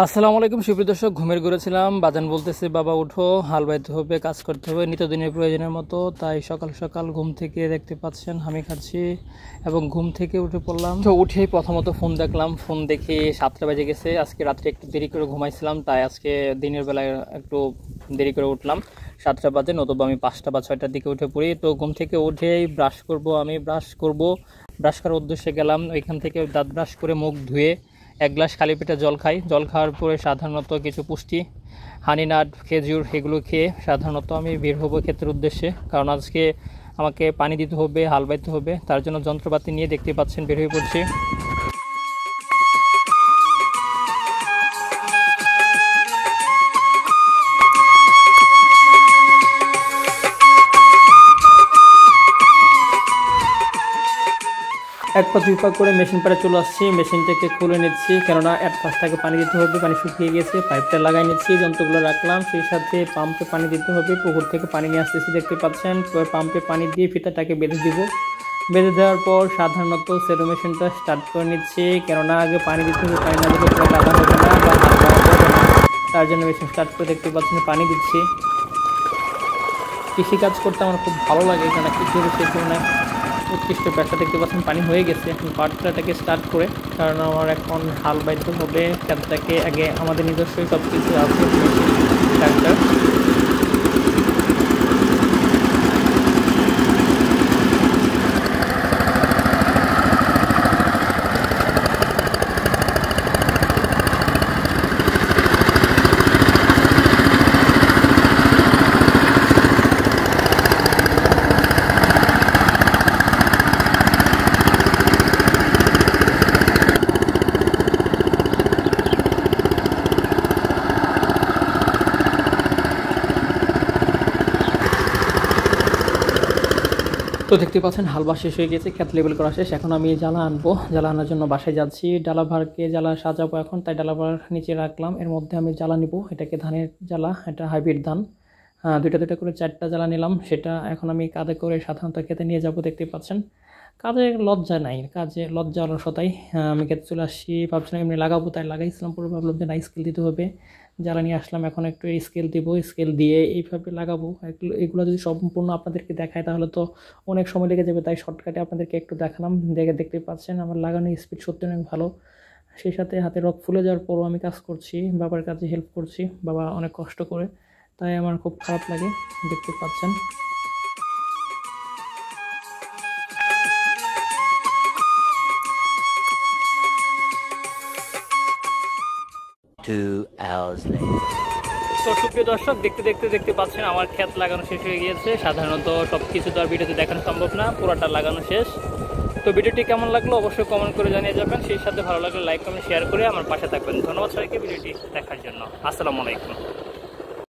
আসসালামু আলাইকুম সুপ্রিয় দর্শক, ঘুমের ঘুরেছিলাম। বাজান বলতেছে বাবা উঠো, হাল বাইতে হবে, কাজ করতে হবে নিত্যদিনের প্রয়োজনের মতো। তাই সকাল সকাল ঘুম থেকে দেখতে পাচ্ছেন আমি খাচ্ছি এবং ঘুম থেকে উঠে পড়লাম। তো উঠেই প্রথমত ফোন দেখলাম, ফোন দেখে 7টা বেজে গেছে। আজকে রাত্রে একটু দেরি করে ঘুমাইছিলাম, তাই আজকে দিনের বেলায় একটু দেরি করে উঠলাম। 7টা বাজে, নতুবা আমি 5টা বা 6টার দিকে উঠে পড়ি। তো ঘুম থেকে উঠেই ব্রাশ করার উদ্দেশ্যে গেলাম। ওইখান থেকে দাঁত ব্রাশ করে মুখ ধুয়ে 1 গ্লাস খালি পেটে জল খাই। জল খাওয়ার পরে সাধারণত কিছু পুষ্টি, হানিনাট, খেজুর এগুলো খেয়ে সাধারণত আমি বের হবো ক্ষেতের উদ্দেশ্যে। কারণ আজকে আমাকে পানি দিতে হবে, হাল বাইতে হবে, তার জন্য যন্ত্রপাতি নিয়ে দেখতে পাচ্ছেন বের হয়ে পড়ছি। এক পা দুই পা করে মেশিন পাড়ে চলে আসছি। মেশিনটাকে খুলে নিচ্ছি, কেননা এক পাশ থেকে পানি দিতে হবে, পানি শুকিয়ে গেছে। পাইপটা লাগাই নিচ্ছি, যন্ত্রগুলো রাখলাম, সেই সাথে পাম্পে পানি দিতে হবে। পুকুর থেকে পানি নিয়ে আসতেছি দেখতে পাচ্ছেন। পাম্পে পানি দিয়ে ফিতাটাকে বেঁধে দিব। বেঁধে দেওয়ার পর সাধারণত সেলো মেশিনটা স্টার্ট করে নিচ্ছি, কেননা আগে পানি দিতে হবে, পানি না দিলে পুরো লাগা হবে না বা হাত পাওয়া যাবে না। তার জন্য মেশিন স্টার্ট করে দেখতে পাচ্ছেন পানি দিচ্ছি। কৃষিকাজ করতে আমার খুব ভালো লাগে, কেন কৃষি সেই জন্য উৎকৃষ্ট পেশা। দেখতে পাচ্ছেন পানি হয়ে গেছে। এখন পাটটাকে স্টার্ট করে, কারণ আমার এখন হাল বাইতে হবে ক্ষেতটাকে। আগে আমাদের নিজস্ব সব কিছু আছে, ট্রাক্টর। তো দেখতে পাচ্ছেন হালবা শেষ হয়ে গেছে, ক্ষেত লেবেল করা শেষ। এখন আমি জ্বালা আনবো, জ্বালা আনার জন্য বাসায় যাচ্ছি। ডালাভারকে জ্বালা সাজাবো এখন, তাই ডালাভার নিচে রাখলাম। এর মধ্যে আমি জ্বালা নিব, এটাকে ধানের জ্বালা, এটা হাইব্রিড ধান। দুইটা করে 4টা জ্বালা নিলাম। সেটা এখন আমি কাঁধে করে সাধারণত খেতে নিয়ে যাব। দেখতে পাচ্ছেন কাজে লজ্জা নাই, কাজে লজ্জা অলসতাই। আমি খেতে চলে আসছি, ভাবছিলাম এমনি লাগাবো, তাই লাগাইছিলাম। পরে ভাবলাম যে না, স্কেল দিতে হবে। জ্বালা নিয়ে আসলাম, এখন একটু স্কেল দিব, স্কেল দিয়ে এইভাবে লাগাবো। এগুলো যদি সম্পূর্ণ আপনাদেরকে দেখায় তাহলে তো অনেক সময় লেগে যাবে, তাই শর্টকাটে আপনাদেরকে একটু দেখালাম। দেখতে পাচ্ছেন আমার লাগানোর স্পিড সত্যি অনেক ভালো। সেই সাথে হাতে রক ফুলে যাওয়ার পরও আমি কাজ করছি, বাবার কাছে হেল্প করছি। বাবা অনেক কষ্ট করে, তাই আমার খুব খারাপ লাগে। দেখতে পাচ্ছেন তো সুপ্রিয় দর্শক, দেখতে পাচ্ছেন আমার ক্ষেত লাগানো শেষ হয়ে গিয়েছে। সাধারণত সব কিছু তো আর ভিডিওতে দেখানো সম্ভব না, পুরোটা লাগানো শেষ। তো ভিডিওটি কেমন লাগলো অবশ্যই কমেন্ট করে জানিয়ে যাবেন। সেই সাথে ভালো লাগলে লাইক কমেন্ট শেয়ার করে আমার পাশে থাকবেন। ধন্যবাদ সবাইকে ভিডিওটি দেখার জন্য। আসসালামু আলাইকুম।